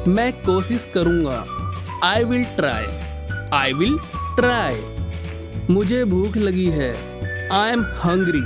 मैं कोशिश करूँगा। I will try. I will try. मुझे भूख लगी है। I am hungry.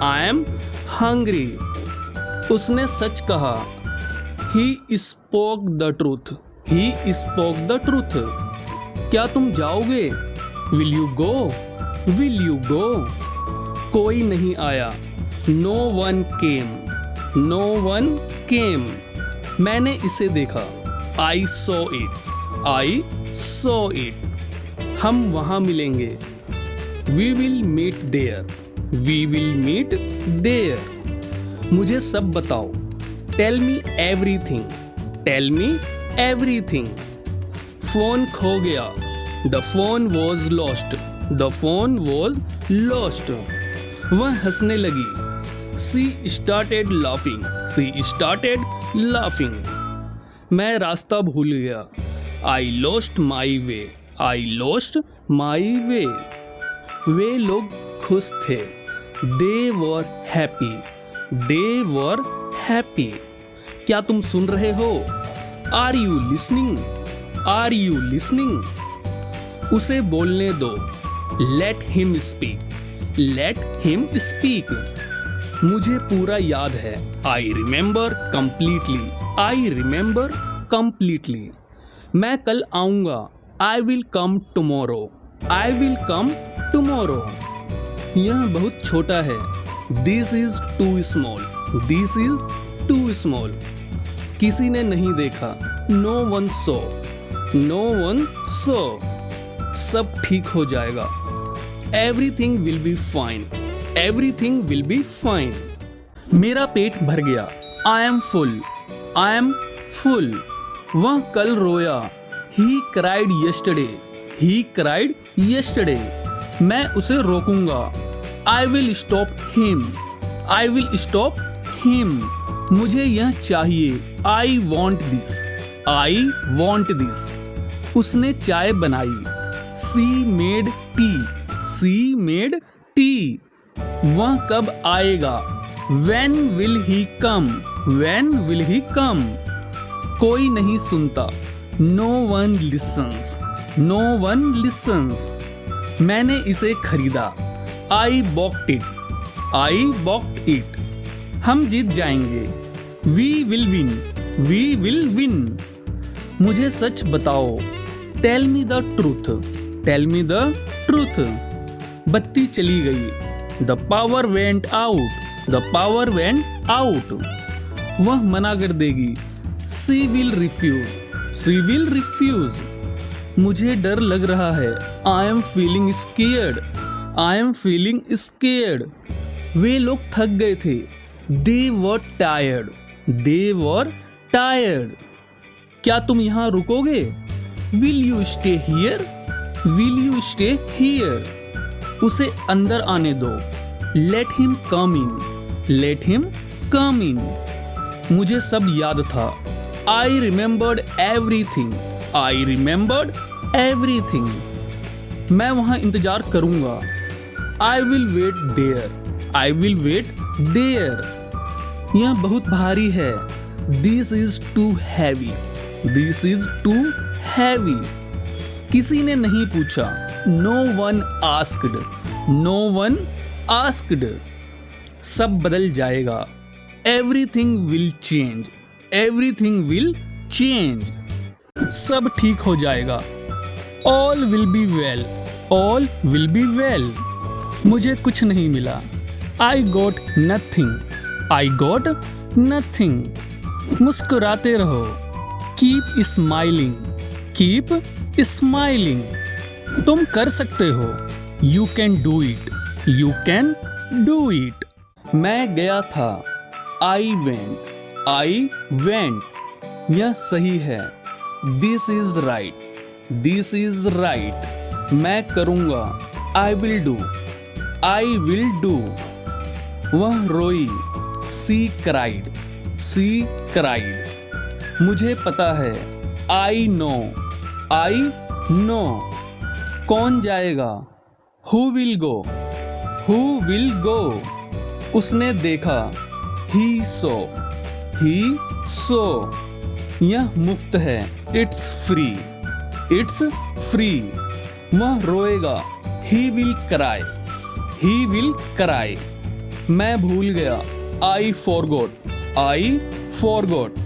I am hungry. उसने सच कहा। He spoke the truth. He spoke the truth. क्या तुम जाओगे? Will you go? Will you go? कोई नहीं आया। No one came. No one came. मैंने इसे देखा। I saw it. I saw it. हम वहाँ मिलेंगे। We will meet there. We will meet there. मुझे सब बताओ। Tell me everything. Tell me everything. Phone खो गया। The phone was lost. The phone was lost. वह हंसने लगी। She started laughing. She started laughing. मैं रास्ता भूल गया। I lost my way. I lost my वे। वे लोग खुश थे। They were happy. They were happy. क्या तुम सुन रहे हो? Are you listening? Are you listening? उसे बोलने दो। Let him speak. Let him speak. मुझे पूरा याद है। I remember completely. I remember completely. मैं कल आऊँगा। I will come tomorrow. I will come tomorrow. यह बहुत छोटा है। This is too small. This is too small. किसी ने नहीं देखा। नो वन सो। No one saw. सब ठीक हो जाएगा। Everything will be fine. Everything will be fine. मेरा पेट भर गया। I am full. I am full. वह कल रोया। He cried yesterday. He cried yesterday. मैं उसे रोकूंगा। I will stop him. I will stop him. मुझे यह चाहिए। I want this. I want this. उसने चाय बनाई। She made tea. She made tea. वह कब आएगा? When will he come? When will he come? कोई नहीं सुनता। No one listens. No one listens. मैंने इसे खरीदा। I bought it. I bought it. हम जीत जाएंगे। We will win. We will win. मुझे सच बताओ। Tell me the truth. Tell me the truth. बत्ती चली गई। The power went out. The power went out. वह मना कर देगी। She will refuse. She will refuse. मुझे डर लग रहा है। I am feeling scared. I am feeling scared. वे लोग थक गए थे। They were tired. They were tired. क्या तुम यहाँ रुकोगे? Will you stay here? Will you stay here? उसे अंदर आने दो। Let him come in. Let him come in. मुझे सब याद था। I remembered everything. I remembered everything. मैं वहाँ इंतजार करूँगा। I will wait there. I will wait there. यह बहुत भारी है। This is too heavy. This is too heavy. किसी ने नहीं पूछा। No one asked. No one asked. सब बदल जाएगा। Everything will change. Everything will change. सब ठीक हो जाएगा। All will be well. All will be well. मुझे कुछ नहीं मिला। I got nothing. I got nothing. मुस्कुराते रहो। Keep smiling. Keep smiling. तुम कर सकते हो। You can do it. You can do it. मैं गया था। I went. I went. यह सही है। This is right. This is right. मैं करूँगा। I will do. I will do. वह रोई। She cried. She cried. मुझे पता है। I know. I know. कौन जाएगा? Who will go? Who will go? उसने देखा। He saw. He saw. यह मुफ्त है, इट्स फ्री, इट्स फ्री। वह रोएगा, he will cry, he will cry. मैं भूल गया, आई फॉरगॉट, आई फॉरगॉट।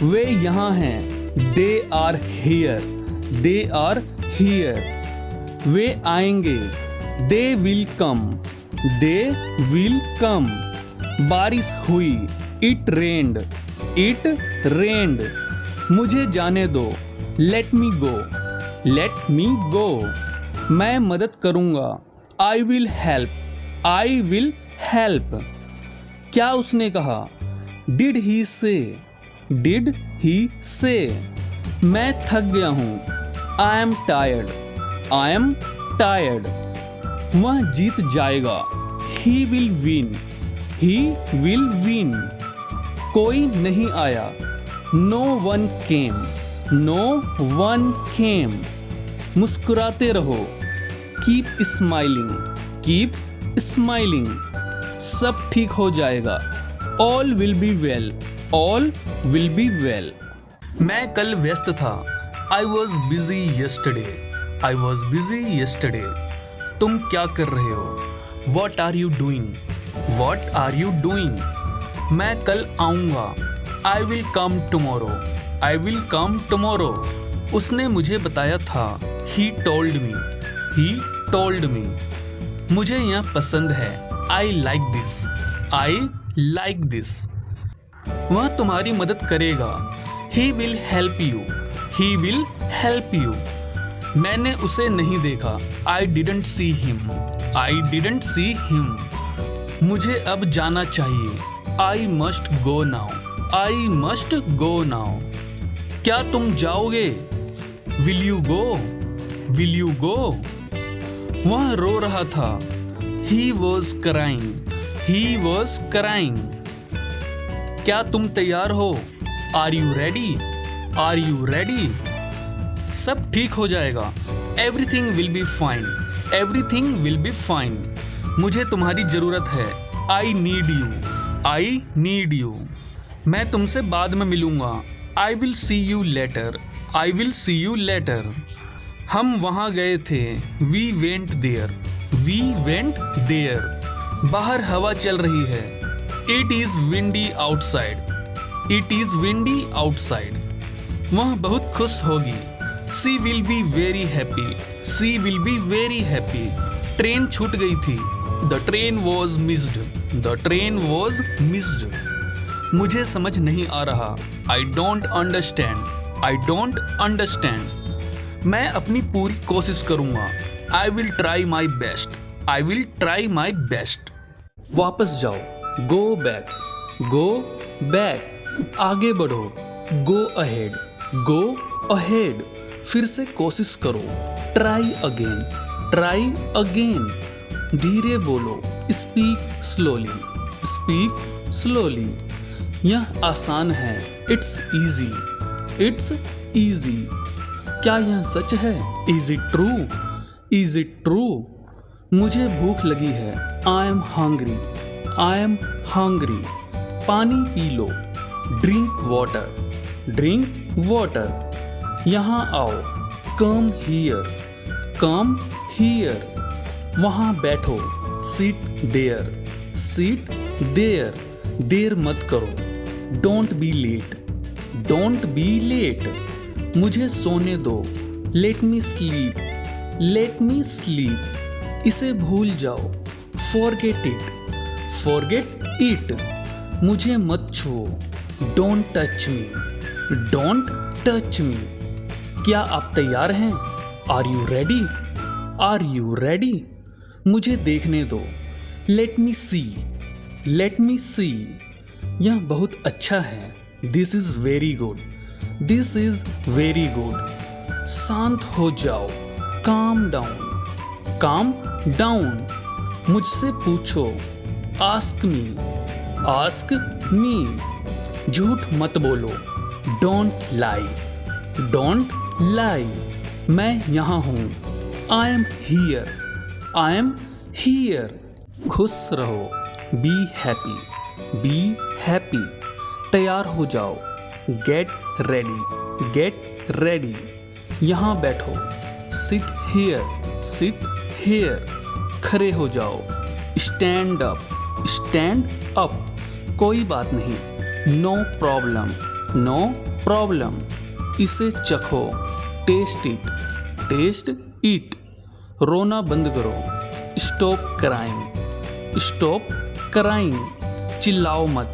वे यहाँ हैं, they are here, they are here. वे आएंगे, they will come, they will come. बारिश हुई, इट रेन्ड, इट रेन्ड। मुझे जाने दो, लेट मी गो, लेट मी गो। मैं मदद करूँगा, I will help, I will help. क्या उसने कहा, डिड ही से, डिड ही से। मैं थक गया हूँ, I am tired, I am tired. वह जीत जाएगा, he will win, he will win. कोई नहीं आया, no one came, no one came. मुस्कुराते रहो, कीप स्माइलिंग, कीप स्माइलिंग। सब ठीक हो जाएगा, all will be well, all will be well. मैं कल व्यस्त था, I was busy yesterday, I was busy yesterday. तुम क्या कर रहे हो, what are you doing, what are you doing. मैं कल आऊँगा, I will come tomorrow, I will come tomorrow. उसने मुझे बताया था, he told me, he told me. मुझे यह पसंद है, I like this, I like this. वह तुम्हारी मदद करेगा, he will help you, he will help you. मैंने उसे नहीं देखा, I didn't see him, I didn't see him. मुझे अब जाना चाहिए, I must go now, I must go now. क्या तुम जाओगे, will you go, will you गो। वह रो रहा था, he was crying, he was crying. क्या तुम तैयार हो, are you ready, are you ready. सब ठीक हो जाएगा, everything will be fine, everything will be fine. मुझे तुम्हारी जरूरत है, I need you, I need you. मैं तुमसे बाद में मिलूंगा, I will see you later, I will see you later. हम वहाँ गए थे, we went there, we went there. बाहर हवा चल रही है, it is windy outside, it is windy outside. वह बहुत खुश होगी, सी will be very happy, she will be very happy. Train छूट गई थी, the train was missed, the train was missed. मुझे समझ नहीं आ रहा, I don't understand, I don't understand. मैं अपनी पूरी कोशिश करूँगा, I will try my best, I will try my best. वापस जाओ, गो बैक, गो बैक। आगे बढ़ो, गो अहेड, गो अहेड। फिर से कोशिश करो, ट्राई अगेन, ट्राई अगेन। धीरे बोलो, स्पीक स्लोली, स्पीक स्लोली। यह आसान है, इट्स इजी, इट्स इजी। क्या यह सच है, is it true, is it true. मुझे भूख लगी है, I am hungry, I am hungry. पानी पी लो, ड्रिंक वाटर, ड्रिंक वाटर। यहाँ आओ, कम हियर, कम हियर। वहाँ बैठो, सिट देयर, सिट देयर। देर मत करो, don't be late, don't be late. मुझे सोने दो, let me sleep, let me sleep. इसे भूल जाओ, फॉरगेट इट, फॉरगेट इट। मुझे मत छुओ, don't touch me, don't touch me. क्या आप तैयार हैं, are you ready, are you ready. मुझे देखने दो, लेट मी सी, लेट मी सी। यह बहुत अच्छा है, this is very good, this is very good. शांत हो जाओ, काम डाउन, काम डाउन। मुझसे पूछो, आस्क मी, आस्क मी। झूठ मत बोलो, डोंट लाई, डोंट लाई। मैं यहाँ हूँ, I am here, I am here. खुश रहो, बी हैप्पी, बी हैप्पी। तैयार हो जाओ, गेट रेडी, गेट रेडी। यहाँ बैठो, सिट हियर, सिट हियर। खड़े हो जाओ, स्टैंड अप, स्टैंड अप। कोई बात नहीं, नो प्रॉब्लम, नो प्रॉब्लम। इसे चखो, टेस्ट इट, टेस्ट इट। रोना बंद करो, स्टॉप क्राइंग, स्टॉप क्राइंग। चिल्लाओ मत,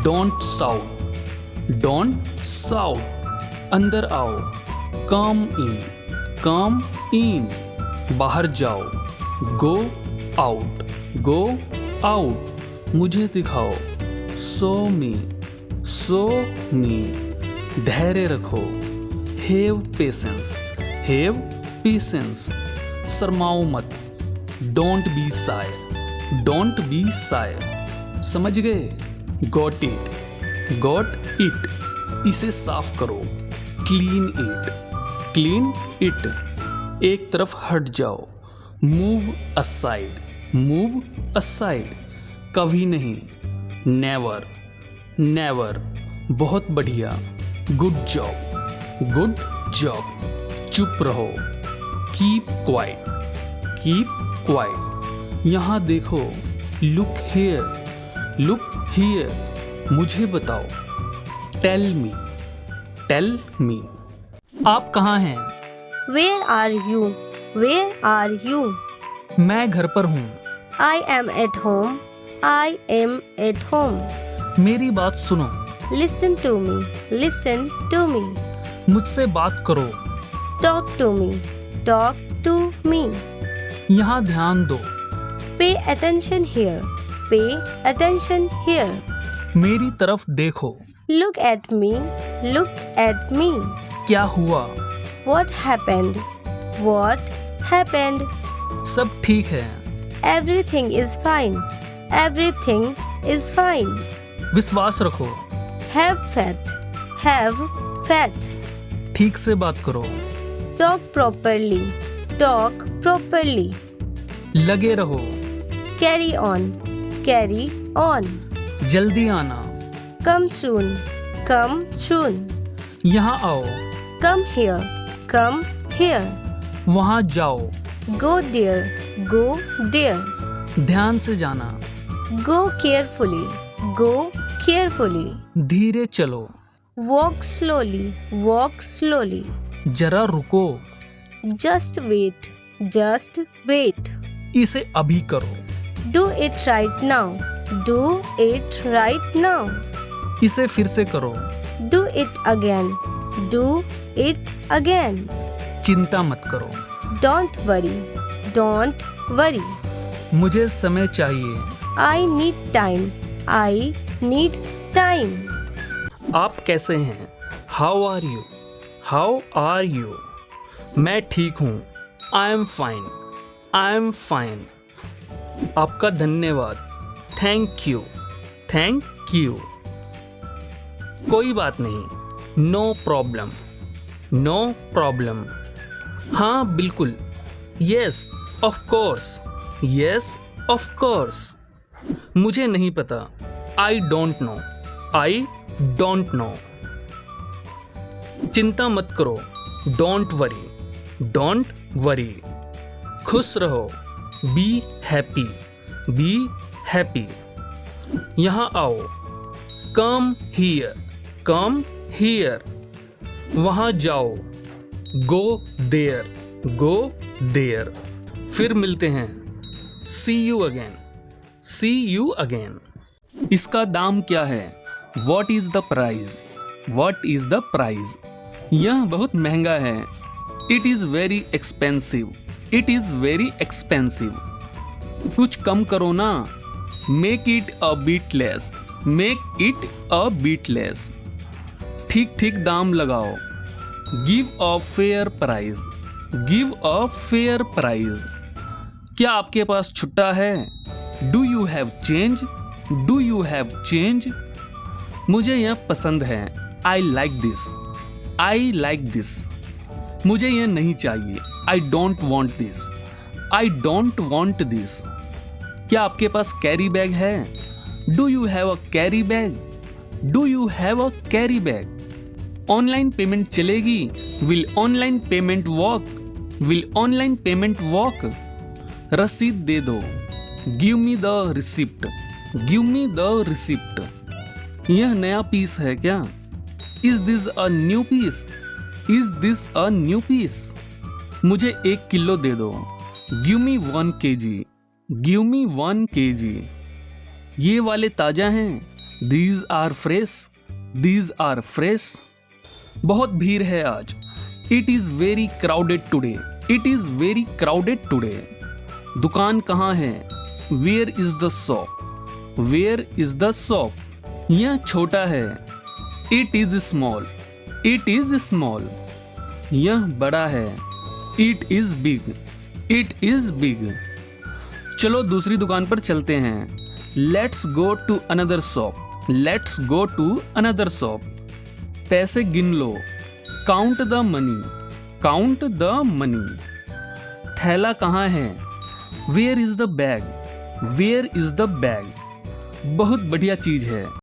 डोंट साउट, डोंट साउट। अंदर आओ, कम इन, कम इन। बाहर जाओ, गो आउट, गो आउट। मुझे दिखाओ, सो मी, सो मी। धैर्य रखो, हैव पेशेंस, हैव पेशेंस। शर्माओ मत, don't be Sai, don't be Sai. समझ गए? Got it, got it. इसे साफ करो, क्लीन इट, क्लीन इट। एक तरफ हट जाओ, मूव असाइड, मूव असाइड। कभी नहीं, नेवर, नेवर। बहुत बढ़िया, गुड जॉब, गुड जॉब। चुप रहो, कीप क्वाइट, कीप क्वाइट। यहाँ देखो, लुक हियर, लुक हियर। मुझे बताओ, टेल मी, टेल मी। आप कहाँ हैं? Where are you? Where are you? मैं घर पर हूँ। I am at home. I am at home. मेरी बात सुनो, Listen to me. Listen to me. मुझसे बात करो। Talk to me. Talk to me. यहाँ ध्यान दो, Pay attention here. Pay attention here. मेरी तरफ देखो। Look at me. Look at me. क्या हुआ? What happened? What happened? सब ठीक है। Everything is fine. Everything is fine. विश्वास रखो, Have faith. Have faith. ठीक से बात करो। Talk properly. Talk properly. लगे रहो, Carry on. Carry on. जल्दी आना। Come soon. Come soon. यहाँ आओ, Come here. Come here. वहाँ जाओ। Go there. Go there. ध्यान से जाना, Go carefully. Go carefully. धीरे चलो, Walk slowly. Walk slowly. जरा रुको, Just wait. Just wait. इसे अभी करो, Do it right now. Do it right now. इसे फिर से करो, Do it again. Do it again. चिंता मत करो, Don't worry. Don't worry. मुझे समय चाहिए। I need time. I need time. आप कैसे हैं? How are you, how are you. मैं ठीक हूँ, I am fine, I am fine. आपका धन्यवाद, थैंक यू, थैंक यू। कोई बात नहीं, नो प्रॉब्लम, नो प्रॉब्लम। हाँ बिल्कुल, yes of course, yes of course. मुझे नहीं पता, I don't know, I don't know. चिंता मत करो, डोंट वरी, डोंट वरी। खुश रहो, बी हैप्पी, बी हैप्पी। यहाँ आओ, कम हियर, कम हियर। वहाँ जाओ, गो देयर, गो देयर। फिर मिलते हैं, see you again, see you again. इसका दाम क्या है? What is the price, what is the price. यह बहुत महंगा है, it is very expensive, it is very expensive. कुछ कम करो ना, make it a bit less, make it a bit less. ठीक ठीक दाम लगाओ, give a fair price, give a fair price. क्या आपके पास छुट्टा है? Do you have change, do you have change. मुझे यह पसंद है, I like this, I like this. मुझे यह नहीं चाहिए, I don't want this, I don't want this. क्या आपके पास कैरी बैग है? Do you have a carry bag, do you have a carry bag. Online payment चलेगी? Will online payment work? Will online payment work? रसीद दे दो। Give me the receipt. Give me the receipt. यह नया piece है क्या? Is this a new piece? Is this a new piece? मुझे 1 kilo दे दो। Give me 1 kg। Give me 1 kg। ये वाले ताजा हैं। These are fresh. These are fresh. बहुत भीड़ है आज। It is very crowded today. It is very crowded today. दुकान कहाँ है? Where is the shop? Where is the shop? यह छोटा है। It is small. It is small. यह बड़ा है। It is big. It is big. चलो दूसरी दुकान पर चलते हैं। Let's go to another shop. Let's go to another shop. पैसे गिन लो। Count the money. Count the money. थैला कहाँ है? Where is the bag? Where is the bag? बहुत बढ़िया चीज है।